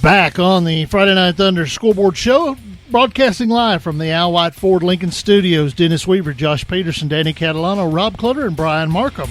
Back on the Friday Night Thunder Scoreboard Show, broadcasting live from the Al White Ford Lincoln Studios. Dennis Weaver, Josh Peterson, Danny Catalano, Rob Clutter, and Brian Markham.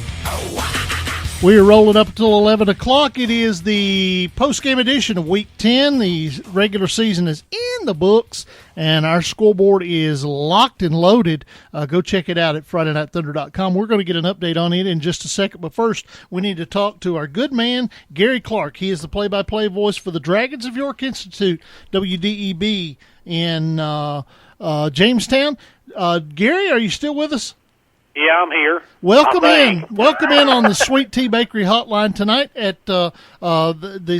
We are rolling up until 11 o'clock. It is the post-game edition of Week 10. The regular season is in the books, and our scoreboard is locked and loaded. Go check it out at FridayNightThunder.com. We're going to get an update on it in just a second, but first we need to talk to our good man, Garry Clark. He is the play-by-play voice for the Dragons of York Institute, WDEB, in Jamestown. Gary, are you still with us? Yeah, I'm here. Welcome in on the Sweet Tea Bakery hotline tonight. At the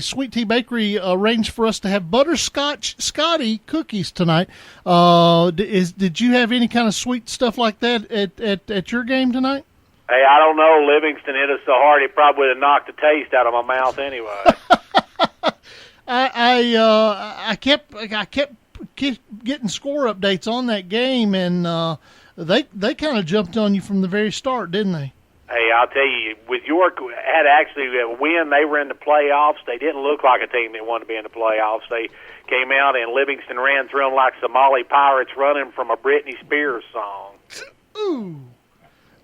Sweet Tea Bakery arranged for us to have butterscotch Scotty cookies tonight. Did you have any kind of sweet stuff like that at your game tonight? Hey, I don't know. Livingston hit us so hard it probably would have knocked the taste out of my mouth anyway. I kept getting score updates on that game, and they kind of jumped on you from the very start, didn't they? Hey, I'll tell you, with York had actually a win. They were in the playoffs. They didn't look like a team that wanted to be in the playoffs. They came out and Livingston ran through them like Somali pirates running from a Britney Spears song. Ooh,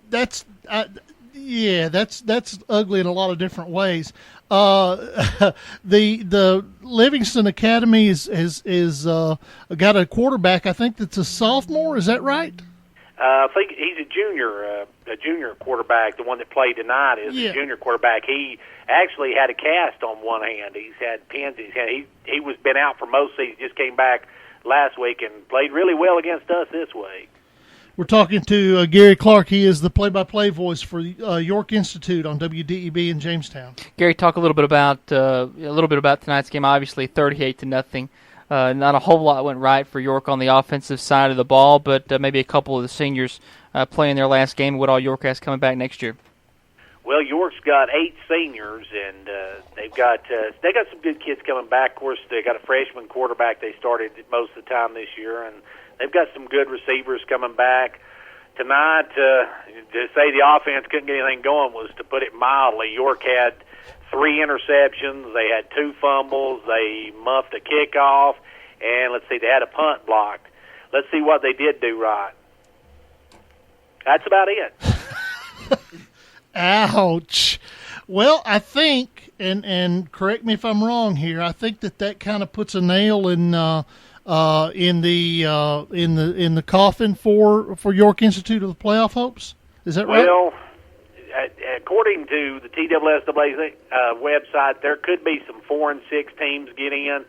that's ugly in a lot of different ways. The Livingston Academy is got a quarterback. I think that's a sophomore. Is that right? I think he's a junior quarterback. The one that played tonight is a junior quarterback. He actually had a cast on one hand. He's had pins in his hand. He was been out for most seasons. Just came back last week and played really well against us this week. We're talking to Garry Clark. He is the play-by-play voice for York Institute on WDEB in Jamestown. Gary, talk a little bit about tonight's game. Obviously, 38-0. Not a whole lot went right for York on the offensive side of the ball, but maybe a couple of the seniors playing their last game. What all York has coming back next year? Well, York's got 8 seniors, and they got some good kids coming back. Of course, they got a freshman quarterback they started most of the time this year, and they've got some good receivers coming back. Tonight, to say the offense couldn't get anything going was to put it mildly. York had 3 interceptions. They had 2 fumbles. They muffed a kickoff. And let's see, they had a punt blocked. Let's see what they did do right. That's about it. Ouch. Well, I think, and correct me if I'm wrong here, I think that kind of puts a nail in the coffin for York Institute of the playoff hopes. Is that right? Well, according to the TSSAA website, there could be some 4 and 6 teams get in,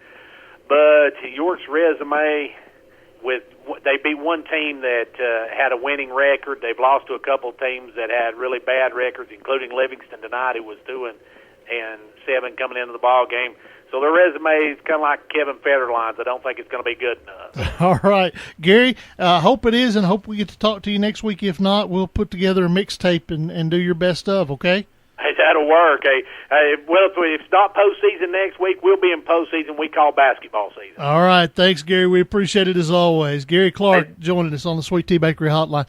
but York's resume, they beat one team that had a winning record. They've lost to a couple teams that had really bad records, including Livingston tonight, who was 2-7 coming into the ball game. So their resume is kind of like Kevin Federline's. I don't think it's going to be good enough. All right. Gary, hope it is, and hope we get to talk to you next week. If not, we'll put together a mixtape and do your best of, okay? Hey, that'll work. Hey, well, if it's not postseason next week, we'll be in postseason. We call basketball season. All right. Thanks, Gary. We appreciate it as always. Garry Clark joining us on the Sweet Tea Bakery Hotline.